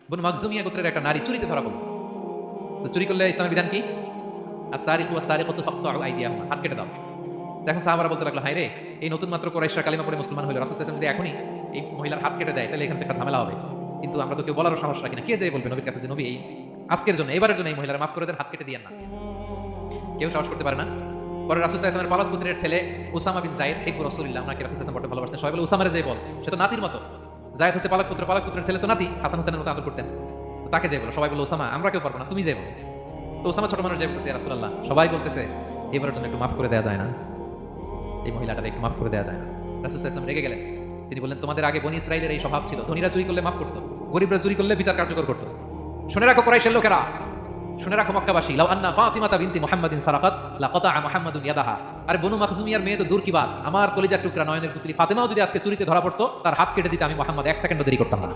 বনু মাখজুমিয়া গোত্রের একটা নারী চুরিতে ধরা পড়ল। তো চুরি করলে ইসলামের বিধান কি? আস-সারিকু ওয়াস-সারিকাতু ফাকতাউ আইদিয়াহুমা, হাত কেটে দাও। এখন সাহাবারা বলতে লাগলো, হায় রে, এই নতুন মাত্র কুরাইশরা কালিমা পড়ে মুসলমান হইল, রাসূল সাল্লাল্লাহু আলাইহি ওয়াসাল্লাম যদি এখনই এই মহিলার হাত কেটে দেয় তাহলে এখান থেকে ঝামেলা হবে। কিন্তু আমরা তো কেউ বলারও সাহস রাখি না। কে যেয়ে বলবে নবীর কাছে যে নবী এই আজকের জন্য, এবারের জন্য এই মহিলার মাফ করে দেন, হাত কেটে দিয়েন না। কেউ সাহস করতে পারে না। পরে রাসূল সাল্লাল্লাহু আলাইহি ওয়াসাল্লামের পালক পুত্রের ছেলে উসামা বিন যায়েদ হিব্বু রাসূলুল্লাহ, ওনাকে রাসূল সাল্লাল্লাহু আলাইহি ওয়াসাল্লাম বড় ভালোবাসতেন। সবাই বলে উসামারে যেয়ে বল, সে তো নাতির মতো। যায়েদ হচ্ছে পালক পুত্র, পালক পুত্রের ছেলে তো নাতি, হাসান হোসেনের মতো আদর করতেন। তো তাকে যেয়ে বলো। সবাই বলে উসামা আমরা কেউ পারবো না, তুমি যেয়ে বলো। তো উসামা ছোট মানুষ যেয়ে বলতেছে, ইয়া রাসূলুল্লাহ, সবাই বলতেছে এবারের জন্য একটু মাফ করে দেওয়া যায় না, এই মহিলাটাকে একটু মাফ করে দেওয়া যায় না। রাসূল সাল্লাল্লাহু আলাইহি ওয়াসাল্লাম রেগে গেলেন। তিনি বললেন, তোমাদের আগে বনী ইসরাইলের এই স্বভাব ছিল, ধনীরা চুরি করলে মাফ করতো, গরিবরা চুরি করলে বিচার কার্যকর করতো। শুনে রাখো কুরাইশের লোকেরা, শুনে রাখো মক্কাবাসী, লাউ আন্না ফাতিমাতা বিনতি মুহাম্মাদিন সারাকাত লাকাতা মুহাম্মাদুন ইয়াদাহা। আরে বনু মাখজুমিয়ার মেয়ে তো দূর কি বাত, আমার কলিজার টুকরা নয়নের পুত্রী ফাতেমাও যদি আজকে চুরিতে ধরা পড়তো, তার হাত কেটে দিতে আমি মুহাম্মদ এক সেকেন্ডও দেরি করতাম না।